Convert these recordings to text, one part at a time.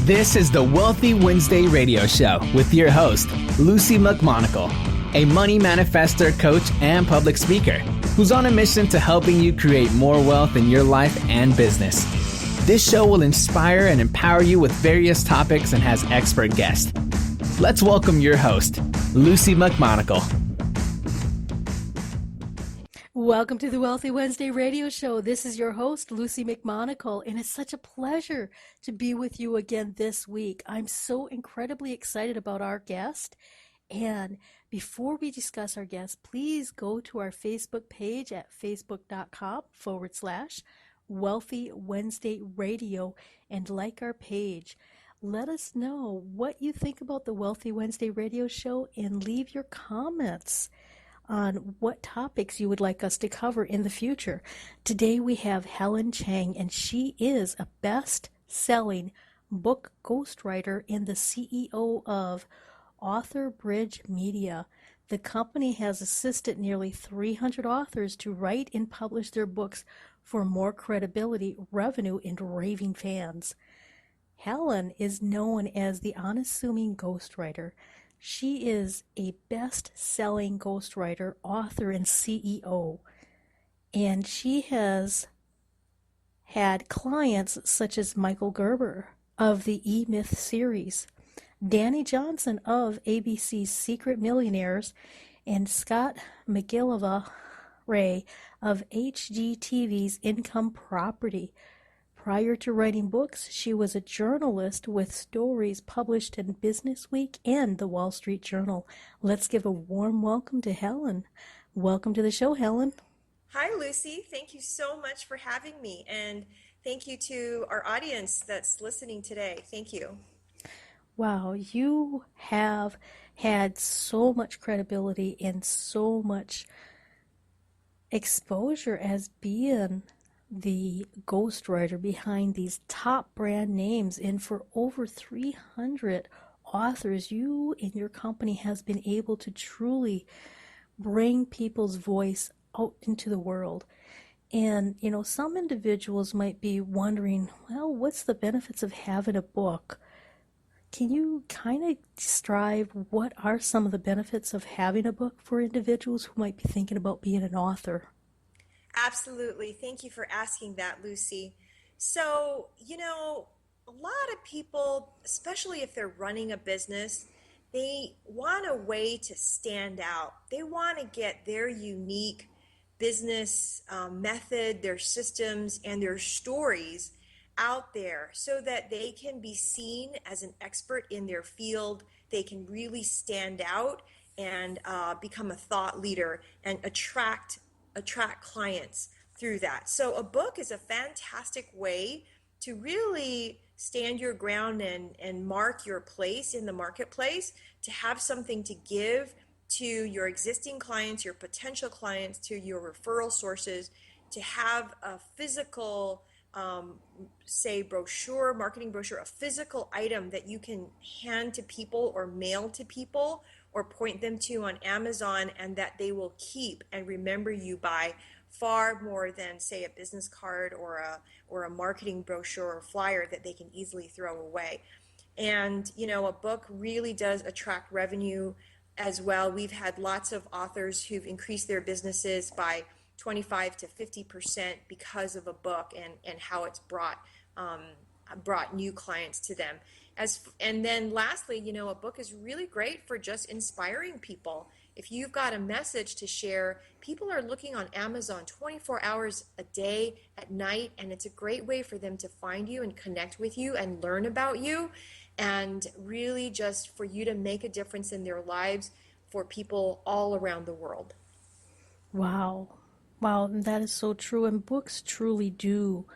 This is the Wealthy Wednesday radio show with your host, Lucy McMonagle, a money manifestor, coach, and public speaker who's on a mission to helping you create more wealth in your life and business. This show will inspire and empower you with various topics and has expert guests. Let's welcome your host, Lucy McMonagle. Welcome to the Wealthy Wednesday radio show. This is your host, Lucy McMonagle, and it's such a pleasure to be with you again this week. I'm so incredibly excited about our guest. And before we discuss our guest, please go to our Facebook page at facebook.com/Wealthy Wednesday Radio and like our page. Let us know what you think about the Wealthy Wednesday radio show and leave your comments on what topics you would like us to cover in the future. Today we have Helen Chang, and she is a best-selling book ghostwriter and the CEO of Author Bridge Media. The company has assisted nearly 300 authors to write and publish their books for more credibility, revenue, and raving fans. Helen is known as the Unassuming Ghostwriter. She is a best-selling ghostwriter, author, and CEO. And she has had clients such as Michael Gerber of the E-Myth series, Dani Johnson of ABC's Secret Millionaires, and Scott McGillivray of HGTV's Income Property. Prior to writing books, she was a journalist with stories published in Business Week and the Wall Street Journal. Let's give a warm welcome to Helen. Welcome to the show, Helen. Hi, Lucy. Thank you so much for having me, and thank you to our audience that's listening today. Thank you. Wow, you have had so much credibility and so much exposure as being the ghostwriter behind these top brand names, and for over 300 authors, you and your company has been able to truly bring people's voice out into the world. And some individuals might be wondering, well, what's the benefits of having a book? Can you kind of describe what are some of the benefits of having a book for individuals who might be thinking about being an author? Absolutely. Thank you for asking that, Lucy. So, a lot of people, especially if they're running a business, they want a way to stand out. They want to get their unique business method, their systems, and their stories out there so that they can be seen as an expert in their field. They can really stand out and become a thought leader and attract clients through that. So a book is a fantastic way to really stand your ground and mark your place in the marketplace, to have something to give to your existing clients, your potential clients, to your referral sources, to have a physical, brochure, marketing brochure, a physical item that you can hand to people or mail to people or point them to on Amazon, and that they will keep and remember you by, far more than, say, a business card or a marketing brochure or flyer that they can easily throw away. And a book really does attract revenue as well. We've had lots of authors who've increased their businesses by 25 to 50% because of a book and how it's brought new clients to them. And then lastly, a book is really great for just inspiring people. If you've got a message to share, people are looking on Amazon 24 hours a day at night, and it's a great way for them to find you and connect with you and learn about you, and really just for you to make a difference in their lives for people all around the world. Wow, that is so true. And books truly do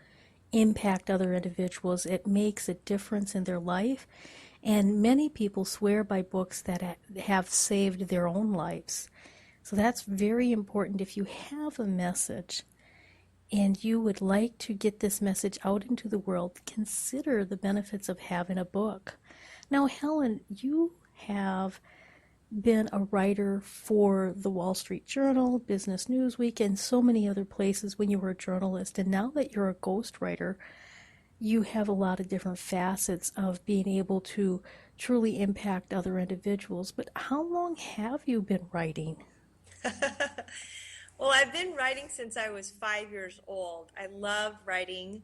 impact other individuals. It makes a difference in their life. And many people swear by books that have saved their own lives. So that's very important. If you have a message and you would like to get this message out into the world, consider the benefits of having a book. Now, Helen, you have been a writer for the Wall Street Journal, Business Newsweek, and so many other places when you were a journalist. And now that you're a ghostwriter, you have a lot of different facets of being able to truly impact other individuals. But how long have you been writing? Well, I've been writing since I was 5 years old. I love writing,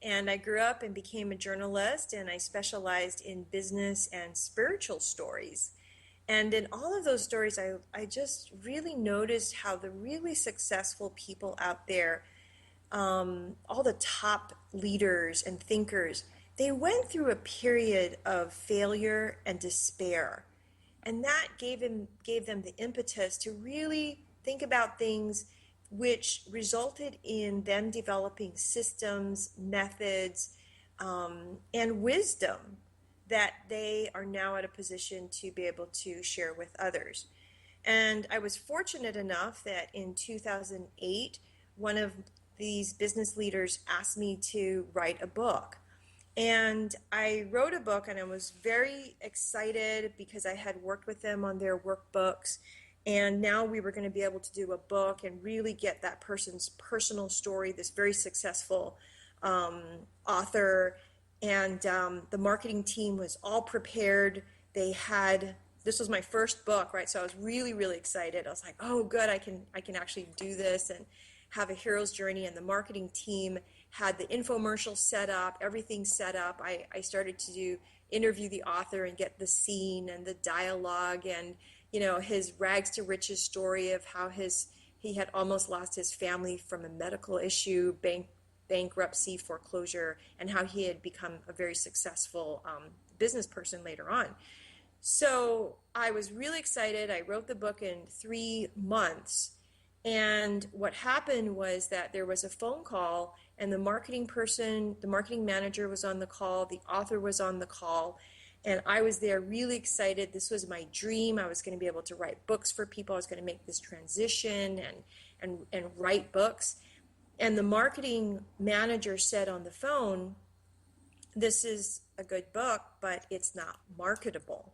and I grew up and became a journalist, and I specialized in business and spiritual stories. And in all of those stories, I just really noticed how the really successful people out there, all the top leaders and thinkers, they went through a period of failure and despair. And that gave them the impetus to really think about things, which resulted in them developing systems, methods, and wisdom that they are now at a position to be able to share with others. And I was fortunate enough that in 2008, one of these business leaders asked me to write a book. And I wrote a book, and I was very excited because I had worked with them on their workbooks. And now we were going to be able to do a book and really get that person's personal story, this very successful author. And the marketing team was all prepared. This was my first book, right? So I was really, really excited. I was like, oh, good, I can actually do this and have a hero's journey. And the marketing team had the infomercial set up, everything set up. I started to interview the author and get the scene and the dialogue and, his rags to riches story of how he had almost lost his family from a medical issue, bankruptcy, foreclosure, and how he had become a very successful business person later on. So I was really excited. I wrote the book in 3 months. And what happened was that there was a phone call, and the marketing manager was on the call, the author was on the call, and I was there really excited. This was my dream. I was going to be able to write books for people. I was going to make this transition and write books. And the marketing manager said on the phone, this is a good book, but it's not marketable,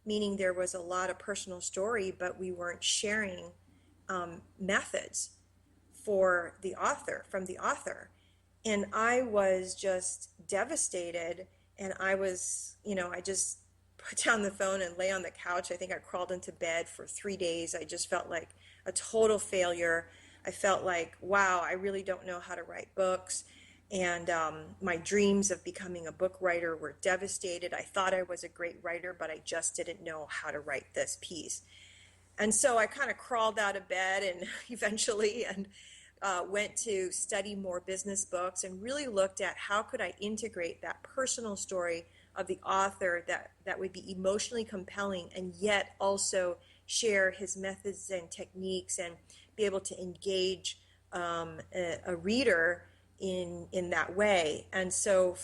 meaning there was a lot of personal story, but we weren't sharing methods from the author. And I was just devastated. And I was, I just put down the phone and lay on the couch. I think I crawled into bed for 3 days. I just felt like a total failure. I felt like, wow, I really don't know how to write books. And my dreams of becoming a book writer were devastated. I thought I was a great writer, but I just didn't know how to write this piece. And so I kind of crawled out of bed and eventually went to study more business books and really looked at how could I integrate that personal story of the author that would be emotionally compelling and yet also share his methods and techniques and be able to engage a reader in that way. And so,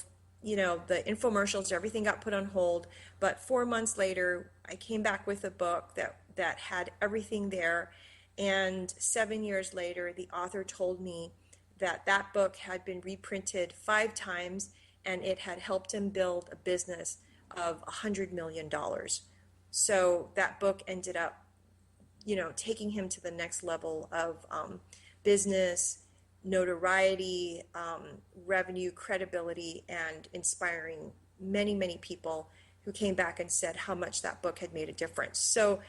the infomercials, everything got put on hold. But 4 months later, I came back with a book that had everything there. And 7 years later, the author told me that book had been reprinted 5 times and it had helped him build a business of $100 million. So that book ended up, taking him to the next level of business, notoriety, revenue, credibility, and inspiring many, many people who came back and said how much that book had made a difference. So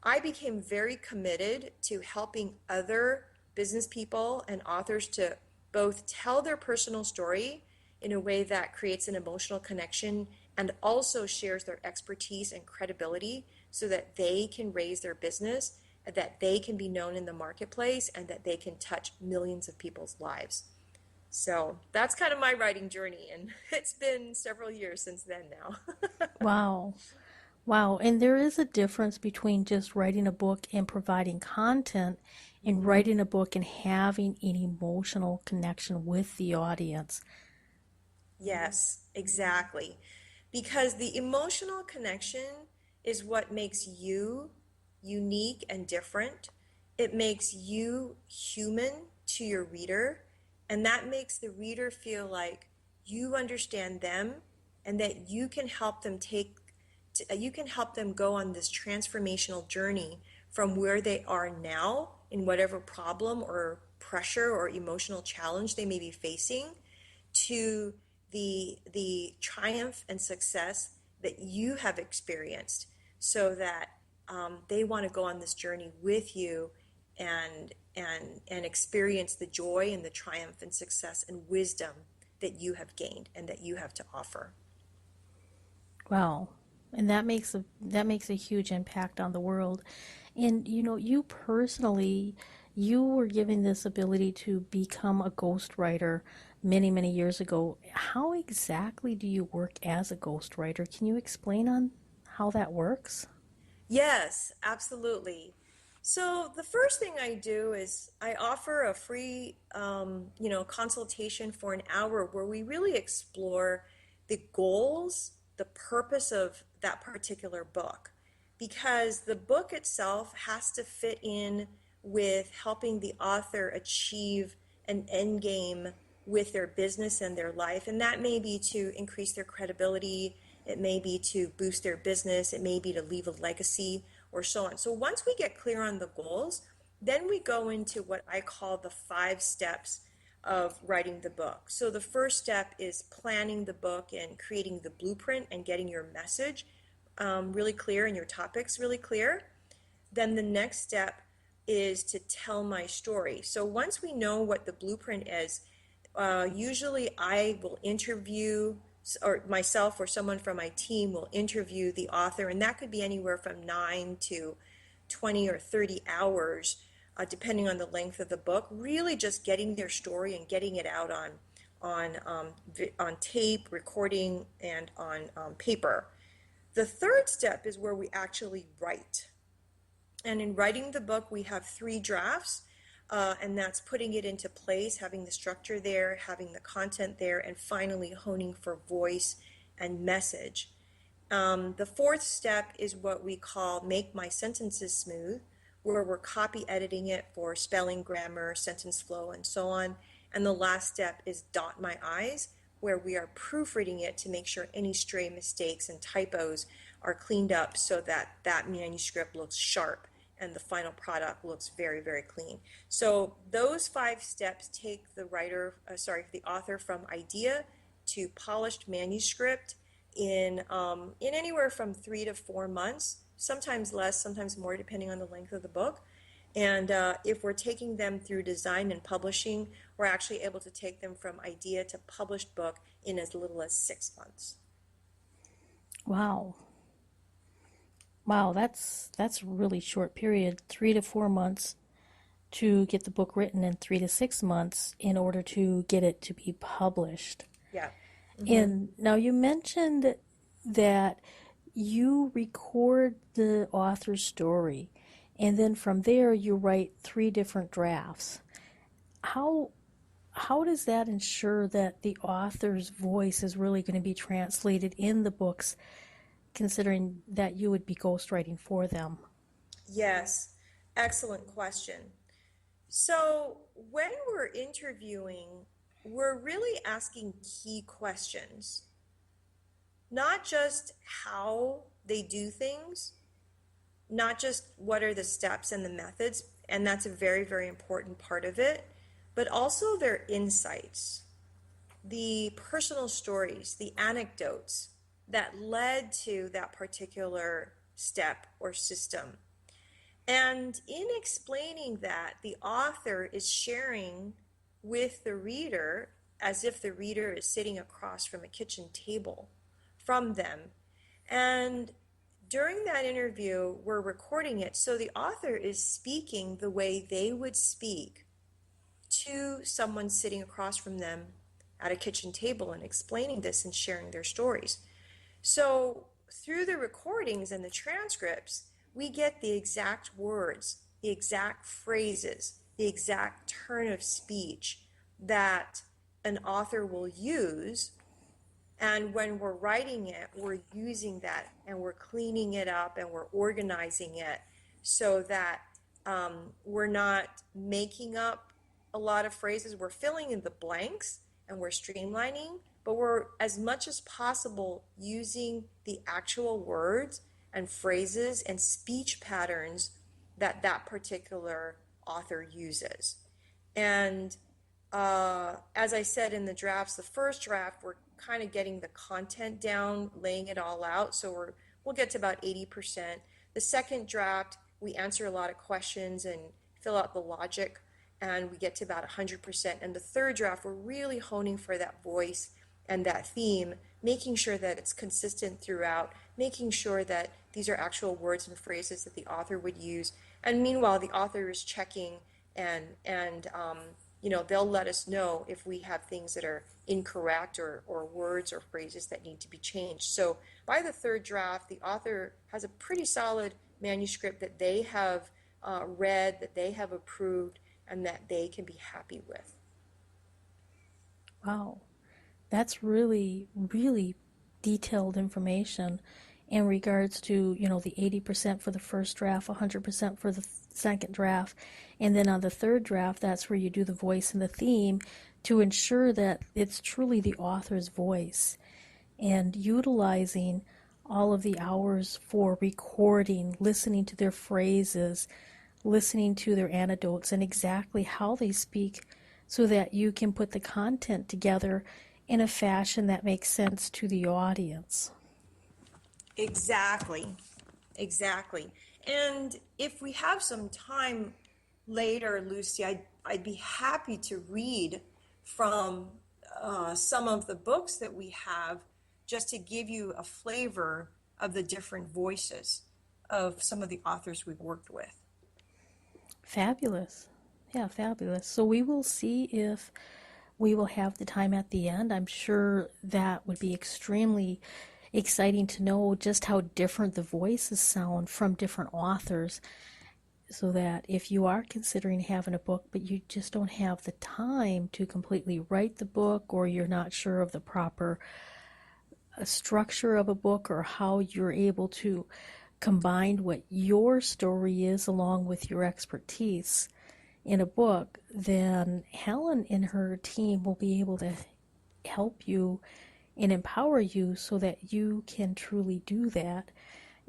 I became very committed to helping other business people and authors to both tell their personal story in a way that creates an emotional connection and also shares their expertise and credibility so that they can raise their business, that they can be known in the marketplace, and that they can touch millions of people's lives. So that's kind of my writing journey, and it's been several years since then now. Wow. Wow. And there is a difference between just writing a book and providing content and writing a book and having an emotional connection with the audience. Yes, exactly. Because the emotional connection is what makes you unique and different. It makes you human to your reader, and that makes the reader feel like you understand them and that you can help them go on this transformational journey from where they are now in whatever problem or pressure or emotional challenge they may be facing to the triumph and success that you have experienced, so that they want to go on this journey with you and experience the joy and the triumph and success and wisdom that you have gained and that you have to offer. Wow. And that makes a huge impact on the world. And you personally, you were given this ability to become a ghostwriter many, many years ago. How exactly do you work as a ghostwriter? Can you explain on how that works? Yes, absolutely. So the first thing I do is I offer a free, consultation for an hour where we really explore the goals, the purpose of that particular book, because the book itself has to fit in with helping the author achieve an end game with their business and their life. And that may be to increase their credibility, it may be to boost their business, it may be to leave a legacy, or so on. So once we get clear on the goals, then we go into what I call the 5 steps of writing the book. So the first step is planning the book and creating the blueprint and getting your message really clear and your topics really clear. Then the next step is to tell my story. So once we know what the blueprint is, usually I will interview, or myself or someone from my team will interview the author, and that could be anywhere from 9 to 20 or 30 hours, depending on the length of the book, really just getting their story and getting it out on tape, recording, and on paper. The third step is where we actually write. And in writing the book, we have 3 drafts, and that's putting it into place, having the structure there, having the content there, and finally honing for voice and message. The 4th step is what we call make my sentences smooth, where we're copy editing it for spelling, grammar, sentence flow, and so on. And the last step is dot my I's, where we are proofreading it to make sure any stray mistakes and typos are cleaned up so that that manuscript looks sharp and the final product looks very, very clean. So those 5 steps take the author from idea to polished manuscript in anywhere from 3 to 4 months, sometimes less, sometimes more, depending on the length of the book. And if we're taking them through design and publishing, we're actually able to take them from idea to published book in as little as 6 months. Wow. Wow, that's a really short period, 3 to 4 months to get the book written, and 3 to 6 months in order to get it to be published. Yeah. Mm-hmm. And now you mentioned that you record the author's story, and then from there you write 3 different drafts. How does that ensure that the author's voice is really going to be translated in the books, considering that you would be ghostwriting for them? Yes, excellent question. So when we're interviewing, we're really asking key questions, not just how they do things, not just what are the steps and the methods, and that's a very, very important part of it, but also their insights, the personal stories, the anecdotes that led to that particular step or system. And in explaining that, the author is sharing with the reader as if the reader is sitting across from a kitchen table from them. And during that interview, we're recording it, so the author is speaking the way they would speak to someone sitting across from them at a kitchen table and explaining this and sharing their stories. So through the recordings and the transcripts, we get the exact words, the exact phrases, the exact turn of speech that an author will use. And when we're writing it, we're using that and we're cleaning it up and we're organizing it so that we're not making up a lot of phrases. We're filling in the blanks and we're streamlining, but we're as much as possible using the actual words and phrases and speech patterns that that particular author uses. And as I said in the drafts, the first draft, we're kind of getting the content down, laying it all out. So we'll get to about 80%. The second draft, we answer a lot of questions and fill out the logic, and we get to about 100%. And the third draft, we're really honing for that voice and that theme, making sure that it's consistent throughout, making sure that these are actual words and phrases that the author would use. And meanwhile, the author is checking and they'll let us know if we have things that are incorrect or words or phrases that need to be changed. So by the third draft, the author has a pretty solid manuscript that they have read, that they have approved, and that they can be happy with. Wow, that's really, really detailed information in regards to, the 80% for the first draft, 100% for the second draft, and then on the third draft, that's where you do the voice and the theme to ensure that it's truly the author's voice, and utilizing all of the hours for recording, listening to their phrases, listening to their anecdotes, and exactly how they speak, so that you can put the content together in a fashion that makes sense to the audience. Exactly. And if we have some time later, Lucy, I'd be happy to read from some of the books that we have, just to give you a flavor of the different voices of some of the authors we've worked with. Fabulous. Yeah, fabulous. So we will see if we will have the time at the end. I'm sure that would be extremely exciting to know just how different the voices sound from different authors, so that if you are considering having a book but you just don't have the time to completely write the book, or you're not sure of the proper structure of a book, or how you're able to combine what your story is along with your expertise in a book, then Helen and her team will be able to help you and empower you so that you can truly do that.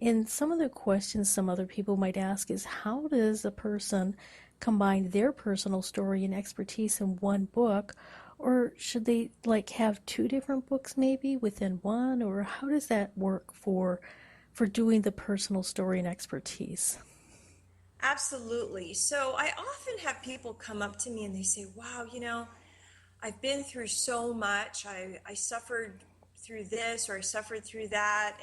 And some of the questions some other people might ask is, how does a person combine their personal story and expertise in one book? Or should they have two different books maybe within one? Or how does that work for doing the personal story and expertise? Absolutely. So I often have people come up to me and they say, wow, I've been through so much. I suffered through this, or I suffered through that.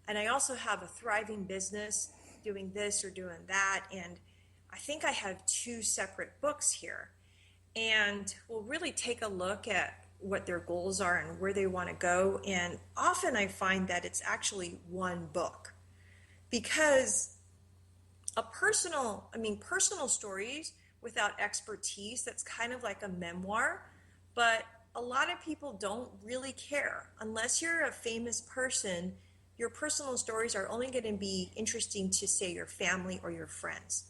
And I also have a thriving business doing this or doing that. And I think I have two separate books here. And we'll really take a look at what their goals are and where they want to go. And often I find that it's actually one book, because personal stories without expertise, that's kind of like a memoir, but a lot of people don't really care. Unless you're a famous person, your personal stories are only going to be interesting to, say, your family or your friends.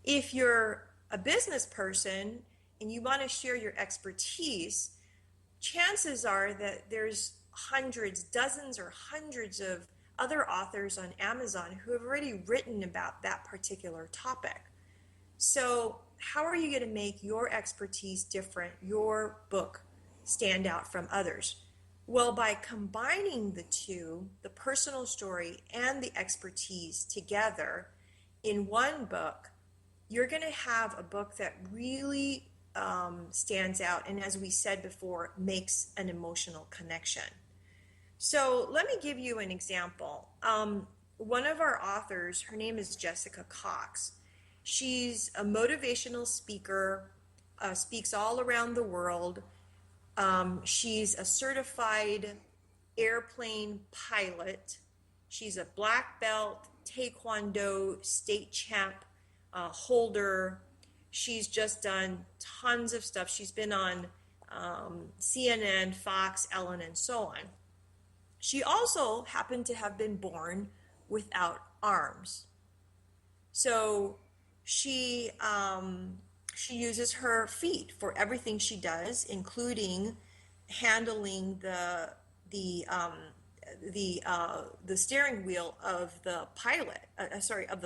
If you're a business person and you want to share your expertise, chances are that there's dozens or hundreds of other authors on Amazon who have already written about that particular topic. So how are you going to make your expertise different, your book stand out from others? Well, by combining the two, the personal story and the expertise together in one book, you're going to have a book that really stands out, and as we said before, makes an emotional connection. So let me give you an example. One of our authors, her name is Jessica Cox. She's a motivational speaker, speaks all around the world. She's a certified airplane pilot. She's a black belt Taekwondo state champ holder. She's just done tons of stuff. She's been on CNN, Fox, Ellen, and so on. She also happened to have been born without arms. So she uses her feet for everything she does, including handling the steering wheel of the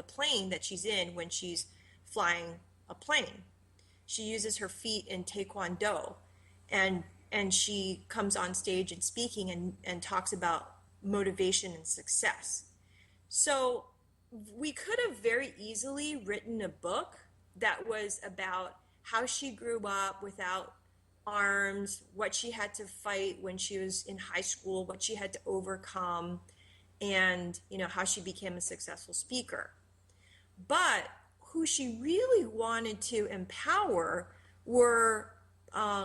plane that she's in when she's flying a plane. she uses her feet in Taekwondo, and she comes on stage and speaking and talks about motivation and success. So we could have very easily written a book that was about how she grew up without arms, what she had to fight when she was in high school, what she had to overcome, and how she became a successful speaker. But who she really wanted to empower were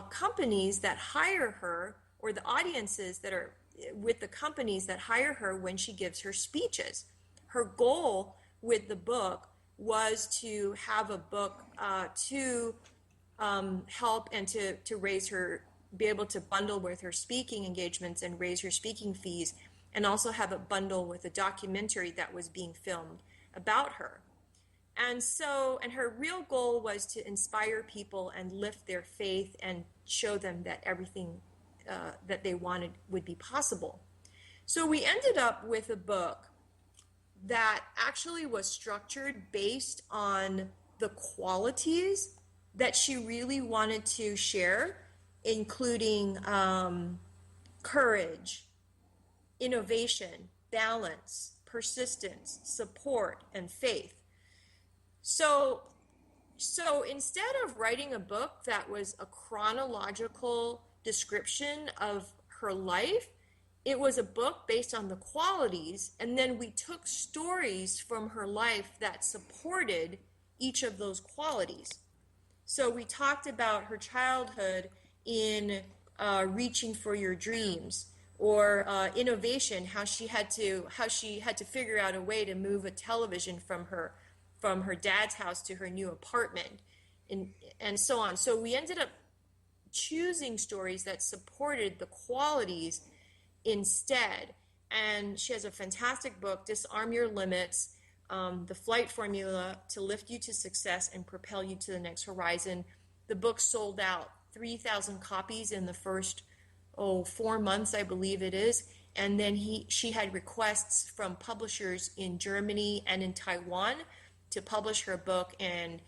companies that hire her, or the audiences that are with the companies that hire her when she gives her speeches. Her goal with the book was to have a book to help and to raise her, be able to bundle with her speaking engagements and raise her speaking fees, and also have it bundle with a documentary that was being filmed about her. And her real goal was to inspire people and lift their faith and show them that everything that they wanted would be possible. So we ended up with a book that actually was structured based on the qualities that she really wanted to share, including courage, innovation, balance, persistence, support, and faith. So instead of writing a book that was a chronological description of her life, it was a book based on the qualities, and then we took stories from her life that supported each of those qualities. So we talked about her childhood in reaching for your dreams, or innovation, how she had to figure out a way to move a television from her dad's house to her new apartment, and so on. So we ended up choosing stories that supported the qualities instead. And she has a fantastic book, Disarm Your Limits, the flight formula to lift you to success and propel you to the next horizon. The book sold out 3,000 copies in the first 4 months, I believe it is. And then she had requests from publishers in Germany and in Taiwan to publish her book and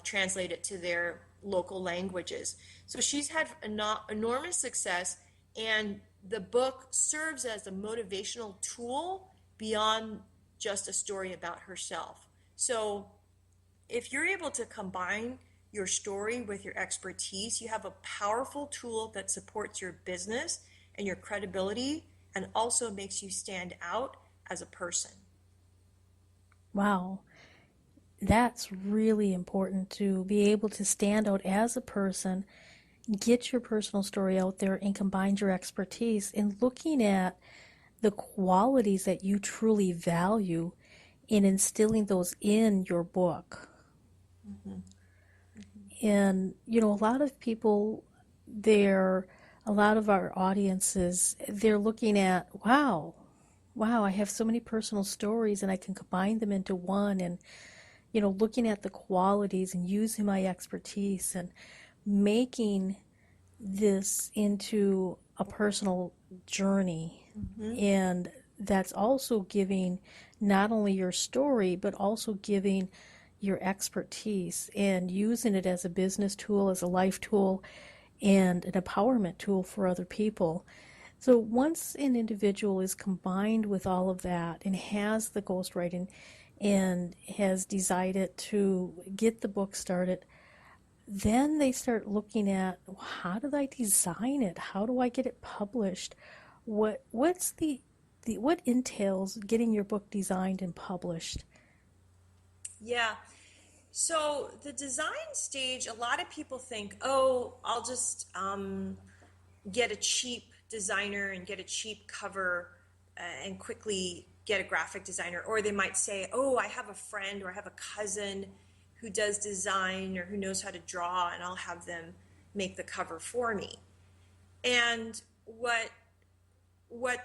translate it to their local languages. So she's had enormous success, and the book serves as a motivational tool beyond just a story about herself. So if you're able to combine your story with your expertise, you have a powerful tool that supports your business and your credibility, and also makes you stand out as a person. Wow. That's really important, to be able to stand out as a person, get your personal story out there, and combine your expertise in looking at the qualities that you truly value and instilling those in your book. Mm-hmm. Mm-hmm. And, a lot of people, a lot of our audiences, they're looking at, wow, I have so many personal stories and I can combine them into one, and looking at the qualities and using my expertise and making this into a personal journey. Mm-hmm. And that's also giving not only your story, but also giving your expertise and using it as a business tool, as a life tool, and an empowerment tool for other people. So once an individual is combined with all of that and has the ghostwriting and has decided to get the book started, then they start looking at, how do I design it? How do I get it published? What entails getting your book designed and published? Yeah. So the design stage, a lot of people think, oh, I'll just get a cheap designer and get a cheap cover and quickly get a graphic designer. Or they might say, oh, I have a friend or I have a cousin who does design or who knows how to draw, and I'll have them make the cover for me. And what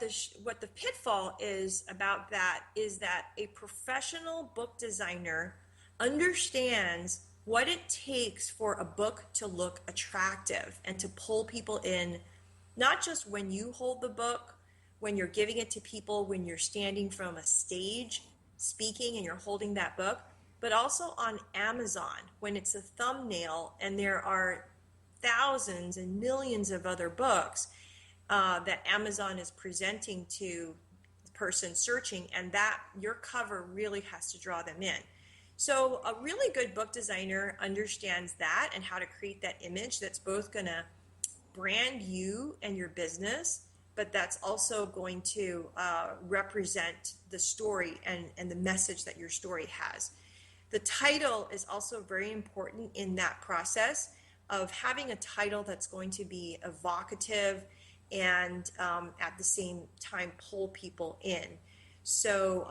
the pitfall is about that is that a professional book designer understands what it takes for a book to look attractive and to pull people in, not just when you hold the book, when you're giving it to people, when you're standing from a stage speaking and you're holding that book, but also on Amazon when it's a thumbnail and there are thousands and millions of other books that Amazon is presenting to the person searching, and that your cover really has to draw them in. So a really good book designer understands that and how to create that image that's both going to brand you and your business, but that's also going to represent the story and the message that your story has. The title is also very important in that process of having a title that's going to be evocative and at the same time pull people in. So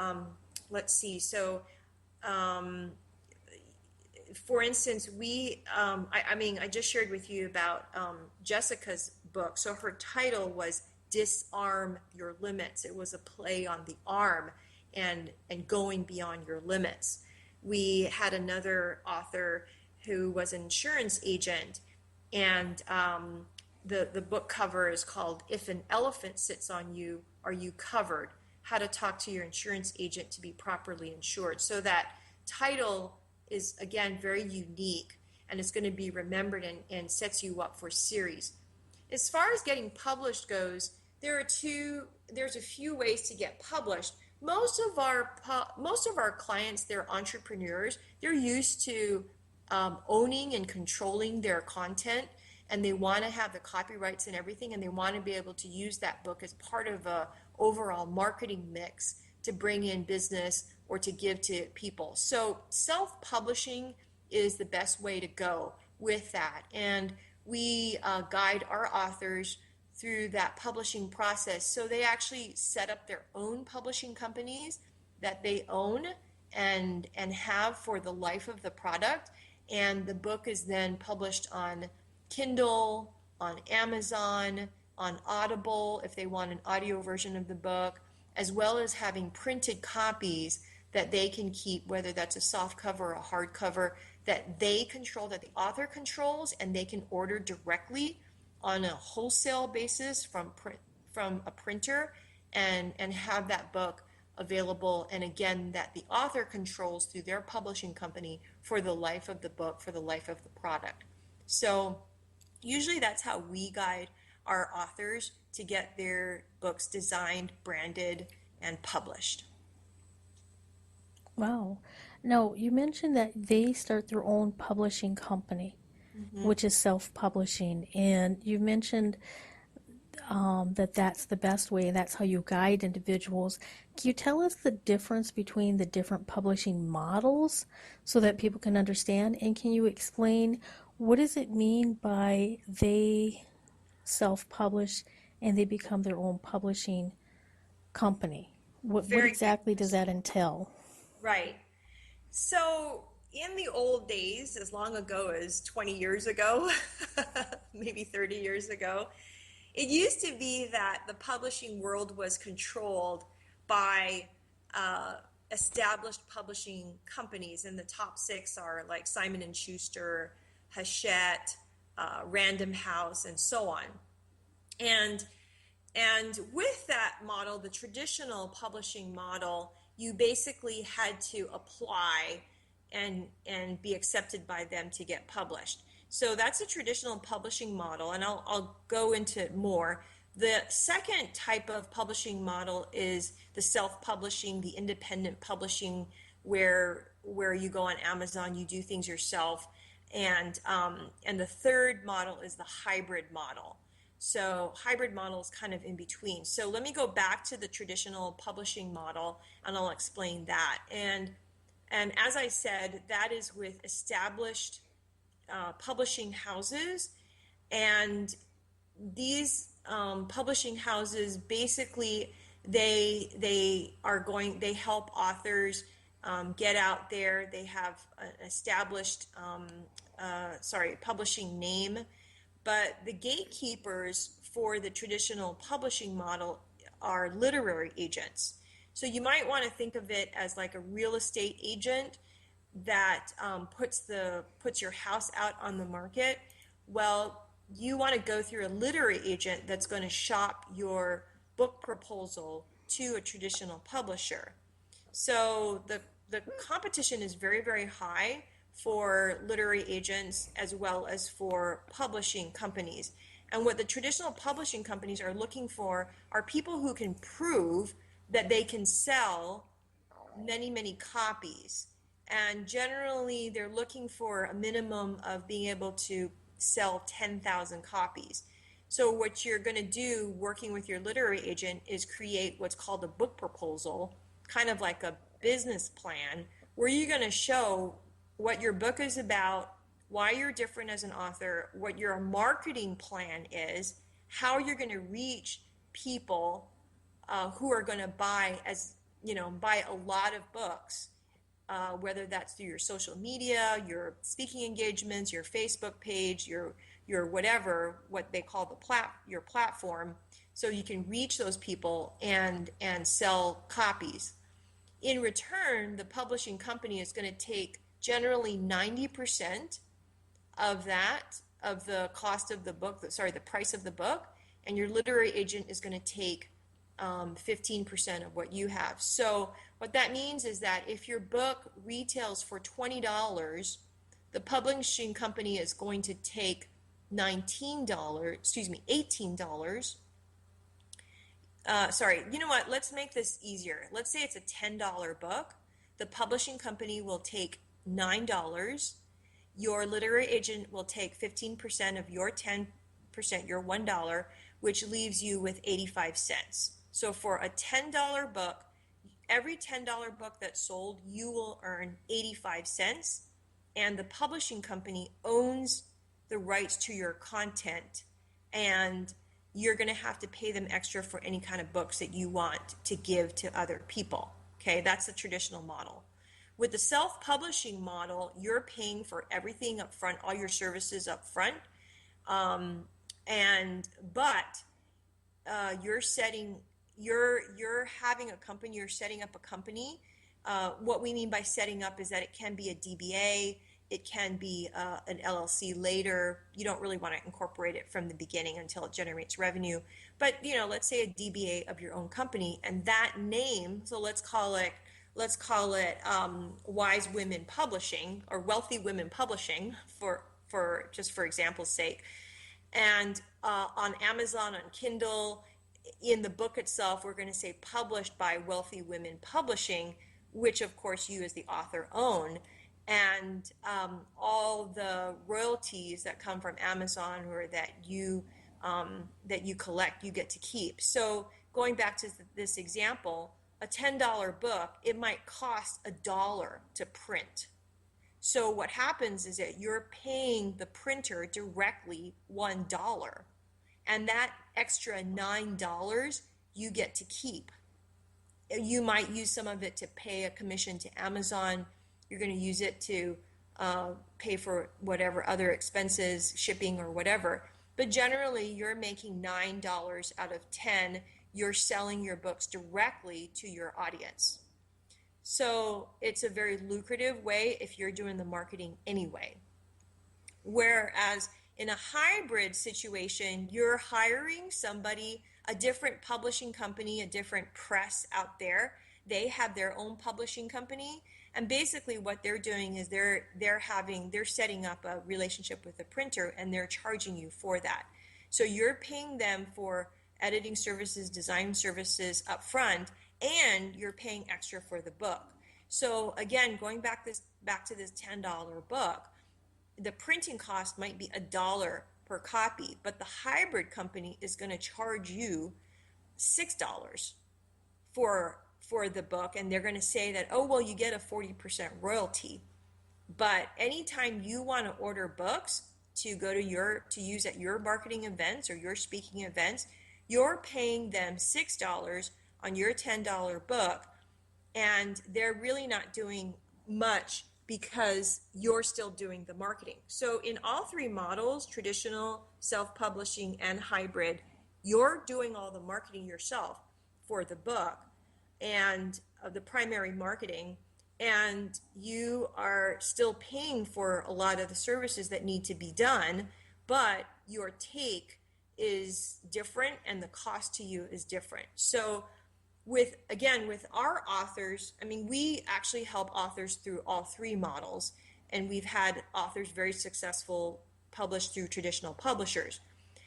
let's see. So for instance, I just shared with you about Jessica's book. So her title was Disarm Your Limits. It was a play on the arm and going beyond your limits. We had another author who was an insurance agent, and the book cover is called If an Elephant Sits on You, Are You Covered? How to Talk to Your Insurance Agent to Be Properly Insured. So that title is, again, very unique, and it's going to be remembered and sets you up for series. As far as getting published goes, there's a few ways to get published. Most of our clients, they're entrepreneurs. They're used to owning and controlling their content, and they want to have the copyrights and everything, and they want to be able to use that book as part of a overall marketing mix to bring in business or to give to people. So self-publishing is the best way to go with that. And we guide our authors through that publishing process. So they actually set up their own publishing companies that they own and have for the life of the product. And the book is then published on Kindle, on Amazon, on Audible if they want an audio version of the book, as well as having printed copies that they can keep, whether that's a soft cover or a hard cover, that they control, that the author controls, and they can order directly on a wholesale basis from a printer and have that book available, and again, that the author controls through their publishing company for the life of the book, for the life of the product. So usually that's how we guide our authors to get their books designed, branded, and published. Wow. Now, you mentioned that they start their own publishing company, which is self-publishing, and you mentioned that that's the best way, and that's how you guide individuals. Can you tell us the difference between the different publishing models so that people can understand? And can you explain what does it mean by they self-publish and they become their own publishing company? What exactly does that entail? Right. So in the old days, as long ago as 20 years ago, maybe 30 years ago, it used to be that the publishing world was controlled by established publishing companies, and the top six are like Simon & Schuster, Hachette, Random House, and so on. And with that model, the traditional publishing model, you basically had to apply and be accepted by them to get published. So that's a traditional publishing model, and I'll go into it more. The second type of publishing model is the self-publishing, the independent publishing, where you go on Amazon, you do things yourself, and the third model is the hybrid model. So hybrid model is kind of in between. So let me go back to the traditional publishing model, and I'll explain that. And as I said, that is with established publishing houses, and these publishing houses basically they help authors get out there. They have an established publishing name, but the gatekeepers for the traditional publishing model are literary agents. So you might want to think of it as like a real estate agent that puts your house out on the market. Well, you want to go through a literary agent that's going to shop your book proposal to a traditional publisher. So the competition is very, very high for literary agents as well as for publishing companies. And what the traditional publishing companies are looking for are people who can prove that they can sell many, many copies. And generally, they're looking for a minimum of being able to sell 10,000 copies. So what you're going to do working with your literary agent is create what's called a book proposal, kind of like a business plan, where you're going to show what your book is about, why you're different as an author, what your marketing plan is, how you're going to reach people who are going to buy buy a lot of books, whether that's through your social media, your speaking engagements, your Facebook page, your whatever, what they call your platform, so you can reach those people and sell copies. In return, the publishing company is going to take generally 90% of the cost of the book, the price of the book, and your literary agent is going to take 15% of what you have. So what that means is that if your book retails for $20, the publishing company is going to take $18. You know what? Let's make this easier. Let's say it's a $10 book. The publishing company will take $9. Your literary agent will take 15% of your 10%, your $1, which leaves you with 85 cents. So for a $10 book, every $10 book that's sold, you will earn 85 cents, and the publishing company owns the rights to your content, and you're going to have to pay them extra for any kind of books that you want to give to other people. Okay, that's the traditional model. With the self-publishing model, you're paying for everything up front, all your services up front, you're having a company, you're setting up a company. What we mean by setting up is that it can be a DBA, it can be an LLC later. You don't really want to incorporate it from the beginning until it generates revenue. But let's say a DBA of your own company, and that name, so let's call it Wise Women Publishing or Wealthy Women Publishing for example's sake. And on Amazon, on Kindle, in the book itself, we're going to say published by Wealthy Women Publishing, which of course you as the author own. And all the royalties that come from Amazon or that you collect, you get to keep. So going back to this example, a $10 book, it might cost $1 to print. So what happens is that you're paying the printer directly $1, and that extra $9 you get to keep. You might use some of it to pay a commission to Amazon. You're going to use it to pay for whatever other expenses, shipping or whatever. But generally, you're making $9 out of 10. You're selling your books directly to your audience. So it's a very lucrative way if you're doing the marketing anyway. Whereas in a hybrid situation, you're hiring somebody, a different publishing company, a different press out there. They have their own publishing company. And basically what they're doing is they're setting up a relationship with the printer, and they're charging you for that. So you're paying them for editing services, design services up front, and you're paying extra for the book. So again, going back to this $10 book, the printing cost might be $1 per copy, but the hybrid company is going to charge you $6 for the book, and they're going to say that, oh, well, you get a 40% royalty. But anytime you want to order books to use at your marketing events or your speaking events, you're paying them $6 on your $10 book, and they're really not doing much because you're still doing the marketing. So in all three models, traditional, self-publishing, and hybrid, you're doing all the marketing yourself for the book and the primary marketing, and you are still paying for a lot of the services that need to be done, but your take is different and the cost to you is different. So with our authors, I mean, we actually help authors through all three models, and we've had authors very successful published through traditional publishers.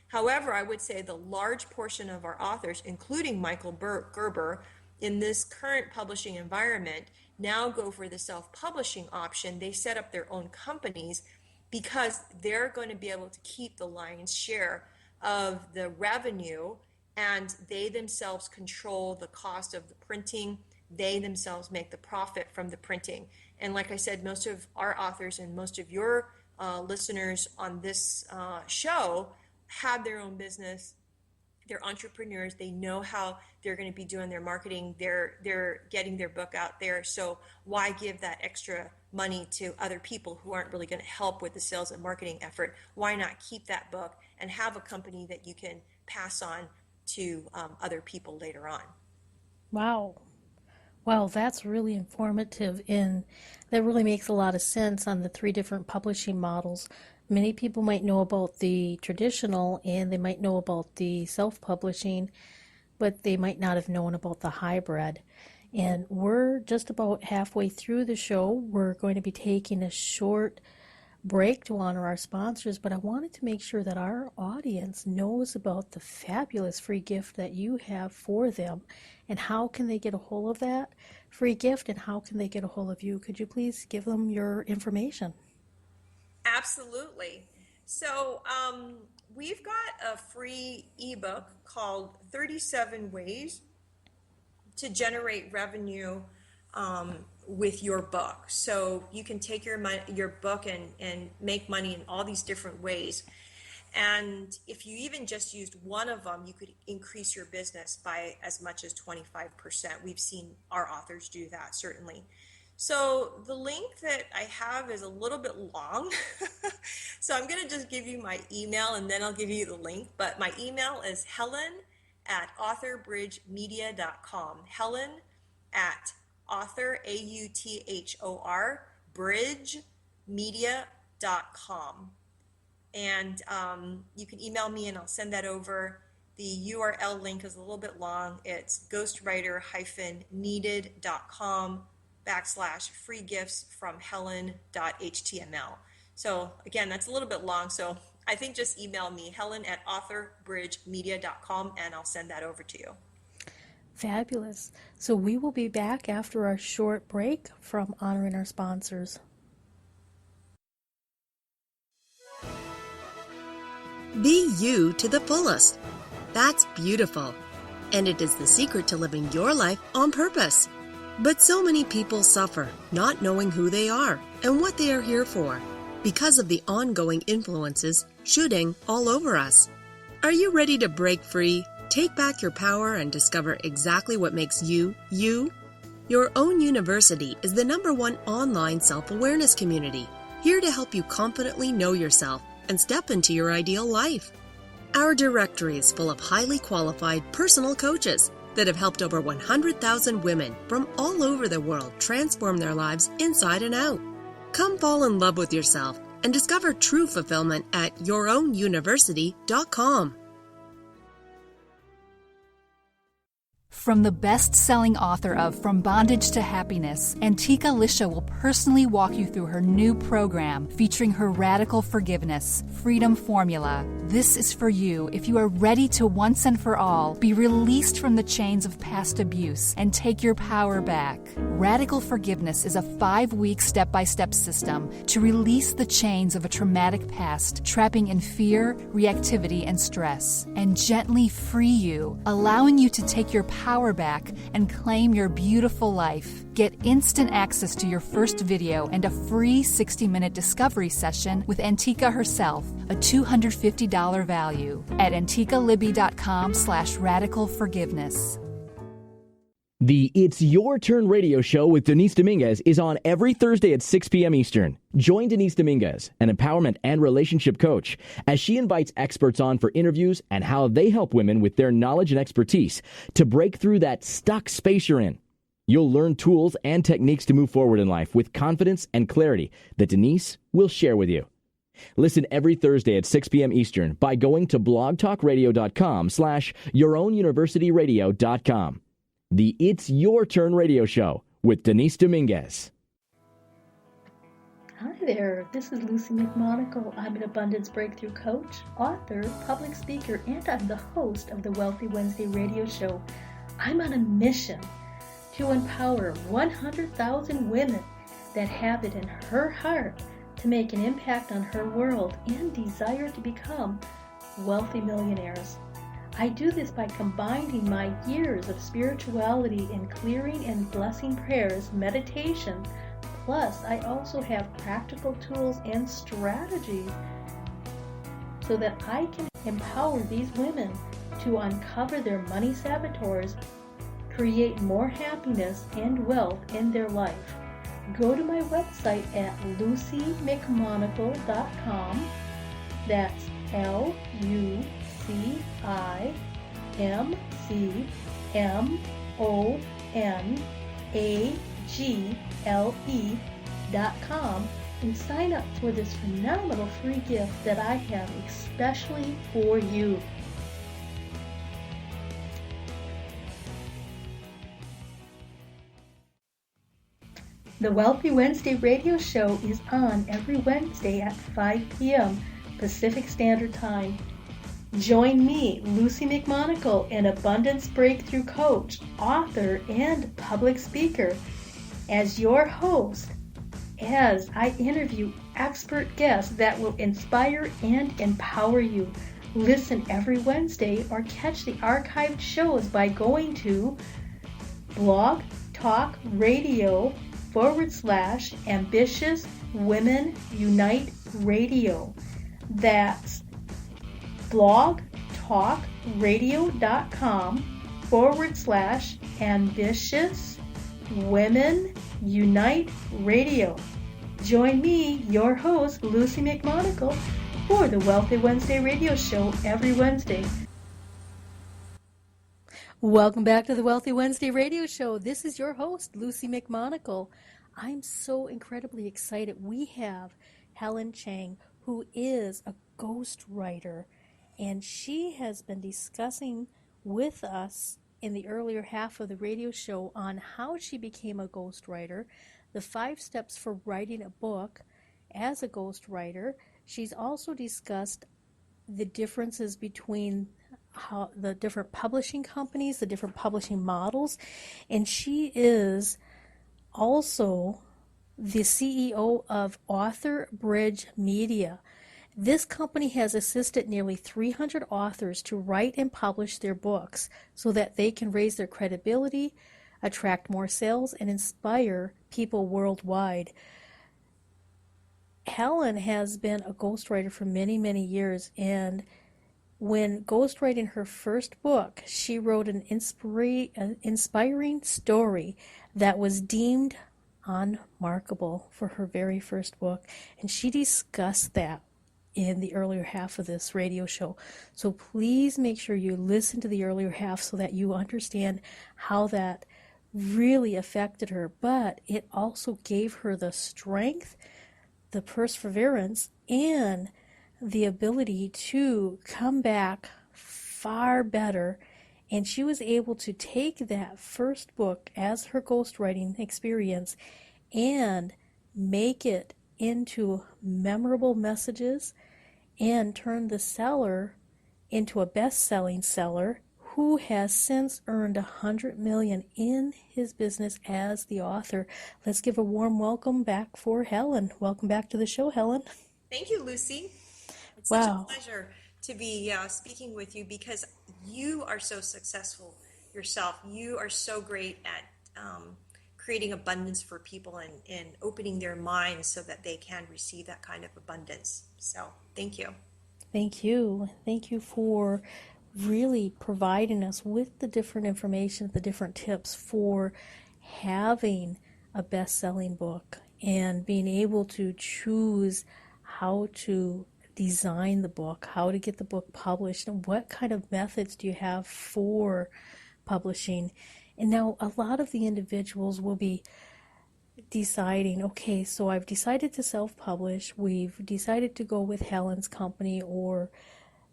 However, I would say the large portion of our authors, including Michael Gerber, in this current publishing environment, now go for the self-publishing option. They set up their own companies because they're going to be able to keep the lion's share of the revenue, and they themselves control the cost of the printing. They themselves make the profit from the printing. And like I said, most of our authors and most of your listeners on this show have their own business. They're entrepreneurs. They know how they're going to be doing their marketing. They're getting their book out there. So why give that extra money to other people who aren't really going to help with the sales and marketing effort? Why not keep that book and have a company that you can pass on to other people later on? Wow. Wow, that's really informative, and that really makes a lot of sense on the three different publishing models. Many people might know about the traditional and they might know about the self-publishing, but they might not have known about the hybrid. And we're just about halfway through the show. We're going to be taking a short break to honor our sponsors, but I wanted to make sure that our audience knows about the fabulous free gift that you have for them, and how can they get a hold of that free gift, and how can they get a hold of you. Could you please give them your information? Absolutely. So we've got a free ebook called 37 Ways to Generate Revenue with your book. So you can take your book and make money in all these different ways. And if you even just used one of them, you could increase your business by as much as 25%. We've seen our authors do that, certainly. So the link that I have is a little bit long. So I'm going to just give you my email and then I'll give you the link. But my email is helen@authorbridgemedia.com. Helen at author, AUTHOR, bridgemedia.com. And you can email me and I'll send that over. The URL link is a little bit long. It's ghostwriter-needed.com/free gifts from helen.html. So again, that's a little bit long. So I think just email me, helen@authorbridgemedia.com, and I'll send that over to you. Fabulous. So we will be back after our short break from honoring our sponsors. Be you to the fullest. That's beautiful. And it is the secret to living your life on purpose. But so many people suffer not knowing who they are and what they are here for because of the ongoing influences shooting all over us. Are you ready to break free, take back your power, and discover exactly what makes you, you? Your Own University is the #1 online self-awareness community, here to help you confidently know yourself and step into your ideal life. Our directory is full of highly qualified personal coaches that have helped over 100,000 women from all over the world transform their lives inside and out. Come fall in love with yourself and discover true fulfillment at yourownuniversity.com. From the best-selling author of From Bondage to Happiness, Antika Lisha will personally walk you through her new program featuring her Radical Forgiveness, Freedom Formula. This is for you if you are ready to once and for all be released from the chains of past abuse and take your power back. Radical Forgiveness is a 5-week step-by-step system to release the chains of a traumatic past, trapping in fear, reactivity, and stress, and gently free you, allowing you to take your power back and claim your beautiful life. Get instant access to your first video and a free 60-minute discovery session with Antika herself, a $250 value, at antikalibby.com/radicalforgiveness. The It's Your Turn radio show with Denise Dominguez is on every Thursday at 6 p.m. Eastern. Join Denise Dominguez, an empowerment and relationship coach, as she invites experts on for interviews and how they help women with their knowledge and expertise to break through that stuck space you're in. You'll learn tools and techniques to move forward in life with confidence and clarity that Denise will share with you. Listen every Thursday at 6 p.m. Eastern by going to blogtalkradio.com/yourownuniversityradio.com. The It's Your Turn radio show with Denise Dominguez. Hi there, this is Lucy McMonagle. I'm an abundance breakthrough coach, author, public speaker, and I'm the host of the Wealthy Wednesday radio show. I'm on a mission to empower 100,000 women that have it in her heart to make an impact on her world and desire to become wealthy millionaires. I do this by combining my years of spirituality in clearing and blessing prayers, meditation, plus I also have practical tools and strategies so that I can empower these women to uncover their money saboteurs, create more happiness and wealth in their life. Go to my website at lucymcmonagle.com. That's LucyMcMonagle.com and sign up for this phenomenal free gift that I have especially for you. The Wealthy Wednesday radio show is on every Wednesday at 5 p.m. Pacific Standard Time. Join me, Lucy McMonagle, an abundance breakthrough coach, author, and public speaker, as your host as I interview expert guests that will inspire and empower you. Listen every Wednesday or catch the archived shows by going to Blog Talk Radio/Ambitious Women Unite Radio. That's blogtalkradio.com/Ambitious Women Unite Radio. Join me, your host, Lucy McMonagle, for the Wealthy Wednesday radio show every Wednesday. Welcome back to the Wealthy Wednesday radio show. This is your host, Lucy McMonagle. I'm so incredibly excited. We have Helen Chang, who is a ghostwriter, and she has been discussing with us in the earlier half of the radio show on how she became a ghostwriter, the 5 steps for writing a book as a ghostwriter. She's also discussed the differences between how the different publishing companies, the different publishing models, and she is also the CEO of Author Bridge Media. This company has assisted nearly 300 authors to write and publish their books so that they can raise their credibility, attract more sales, and inspire people worldwide. Helen has been a ghostwriter for many, many years, and when ghostwriting her first book, she wrote an inspiring story that was deemed unmarketable for her very first book, and she discussed that in the earlier half of this radio show. So please make sure you listen to the earlier half so that you understand how that really affected her, but it also gave her the strength, the perseverance, and the ability to come back far better. And she was able to take that first book as her ghostwriting experience and make it into memorable messages and turn the seller into a best-selling seller who has since earned $100 million in his business as the author. Let's give a warm welcome back for Helen. Welcome back to the show, Helen. Thank you, Lucy. It's Wow. such a pleasure to be speaking with you because you are so successful yourself. You are so great at creating abundance for people and opening their minds so that they can receive that kind of abundance. So thank you. Thank you. Thank you for really providing us with the different information, the different tips for having a best-selling book and being able to choose how to design the book, how to get the book published, and what kind of methods do you have for publishing. And now a lot of the individuals will be deciding, okay, so I've decided to self-publish, we've decided to go with Helen's company or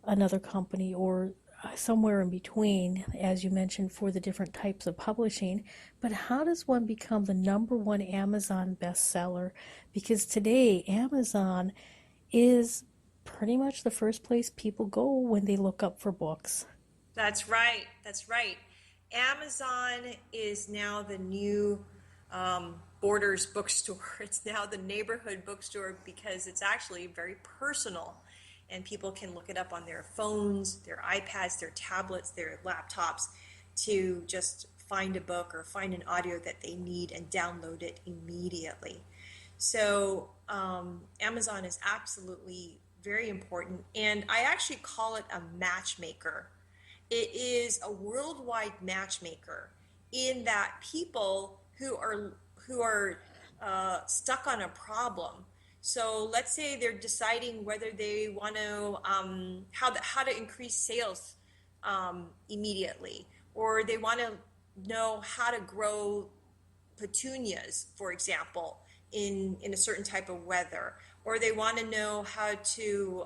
another company, or somewhere in between, as you mentioned, for the different types of publishing. But how does one become the #1 Amazon bestseller? Because today, Amazon is pretty much the first place people go when they look up for books. That's right. That's right. Amazon is now the new Borders bookstore. It's now the neighborhood bookstore because it's actually very personal, and people can look it up on their phones, their iPads, their tablets, their laptops to just find a book or find an audio that they need and download it immediately. So Amazon is absolutely very important, and I actually call it a matchmaker. It is a worldwide matchmaker in that people who are stuck on a problem. So let's say they're deciding whether they want to how to increase sales immediately, or they want to know how to grow petunias, for example, in a certain type of weather, or they want to know how to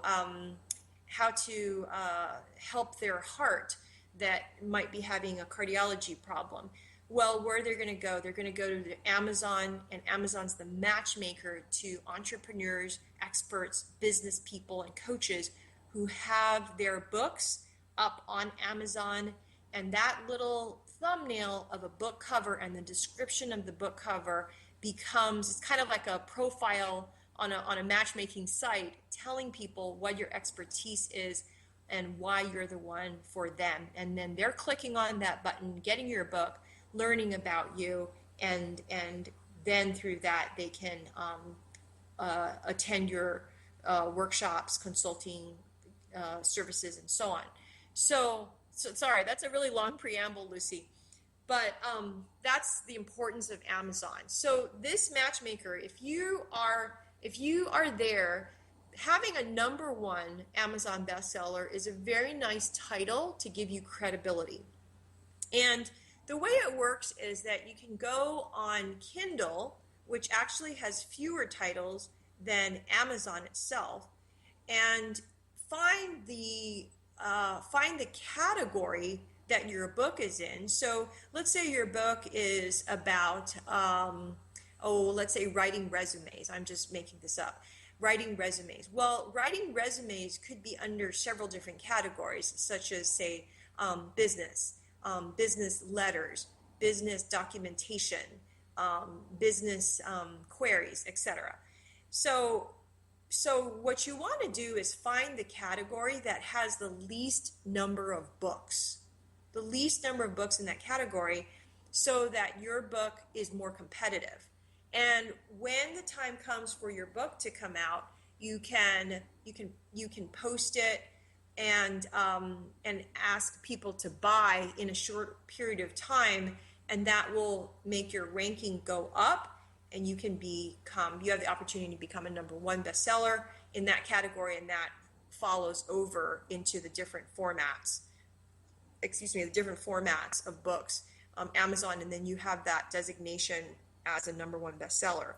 help their heart that might be having a cardiology problem. Well, where they're going to go? They're going to go to Amazon, and Amazon's the matchmaker to entrepreneurs, experts, business people, and coaches who have their books up on Amazon. And that little thumbnail of a book cover and the description of the book cover becomes, it's kind of like a profile on a matchmaking site telling people what your expertise is and why you're the one for them. And then they're clicking on that button, getting your book, learning about you, and then through that they can attend your workshops, consulting services, and so on. So sorry, that's a really long preamble, Lucy, but that's the importance of Amazon. So this matchmaker, if you are there, having a #1 Amazon bestseller is a very nice title to give you credibility. And the way it works is that you can go on Kindle, which actually has fewer titles than Amazon itself, and find the category that your book is in. So let's say your book is about, let's say writing resumes. I'm just making this up. Writing resumes. Well, writing resumes could be under several different categories, such as, say, business letters, business documentation, business queries, etc. So what you want to do is find the category that has the least number of books, in that category, so that your book is more competitive. And when the time comes for your book to come out, you can post it and ask people to buy in a short period of time, and that will make your ranking go up, and you have the opportunity to become a #1 bestseller in that category, and that follows over into the different formats of books, Amazon, and then you have that designation as a #1 bestseller.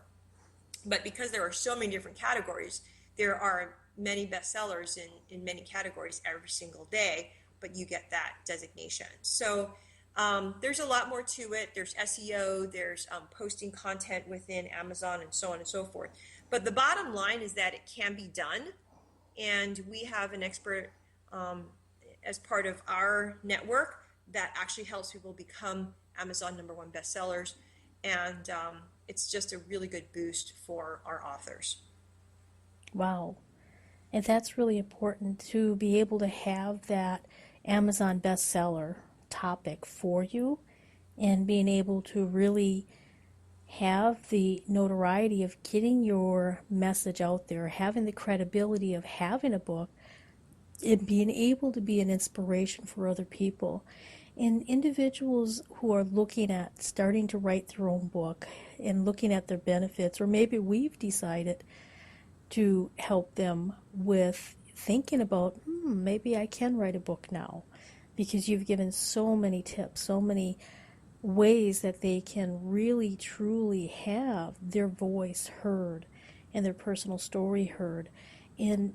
But because there are so many different categories, there are many bestsellers in many categories every single day, but you get that designation. So there's a lot more to it. There's SEO, there's posting content within Amazon, and so on and so forth. But the bottom line is that it can be done, and we have an expert as part of our network that actually helps people become Amazon #1 bestsellers, and it's just a really good boost for our authors. Wow. And that's really important, to be able to have that Amazon bestseller topic for you, and being able to really have the notoriety of getting your message out there, having the credibility of having a book, and being able to be an inspiration for other people. And individuals who are looking at starting to write their own book and looking at their benefits, or maybe we've decided to help them with thinking about, maybe I can write a book now, because you've given so many tips, so many ways that they can really truly have their voice heard and their personal story heard. And,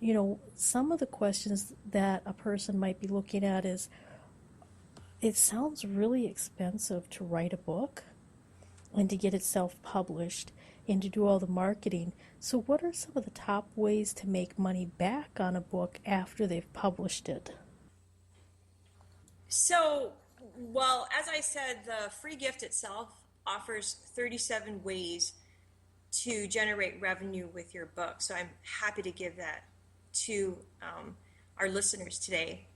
some of the questions that a person might be looking at is, it sounds really expensive to write a book and to get it self-published and to do all the marketing. So what are some of the top ways to make money back on a book after they've published it? So, well, as I said, the free gift itself offers 37 ways to generate revenue with your book. So I'm happy to give that to our listeners today.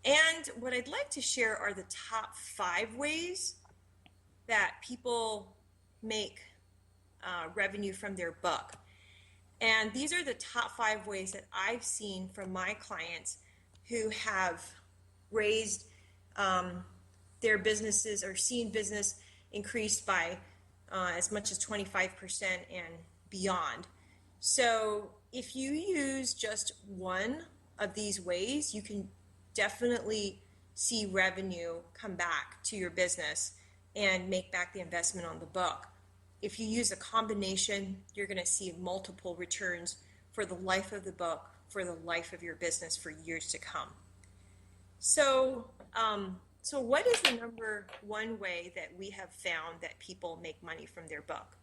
And what I'd like to share are the top 5 ways that people make revenue from their book. And these are the top 5 ways that I've seen from my clients who have raised their businesses or seen business increased by as much as 25% and beyond. So if you use just one of these ways, you can definitely see revenue come back to your business and make back the investment on the book. If you use a combination, you're going to see multiple returns for the life of the book, for the life of your business for years to come. So what is the number one way that we have found that people make money from their book?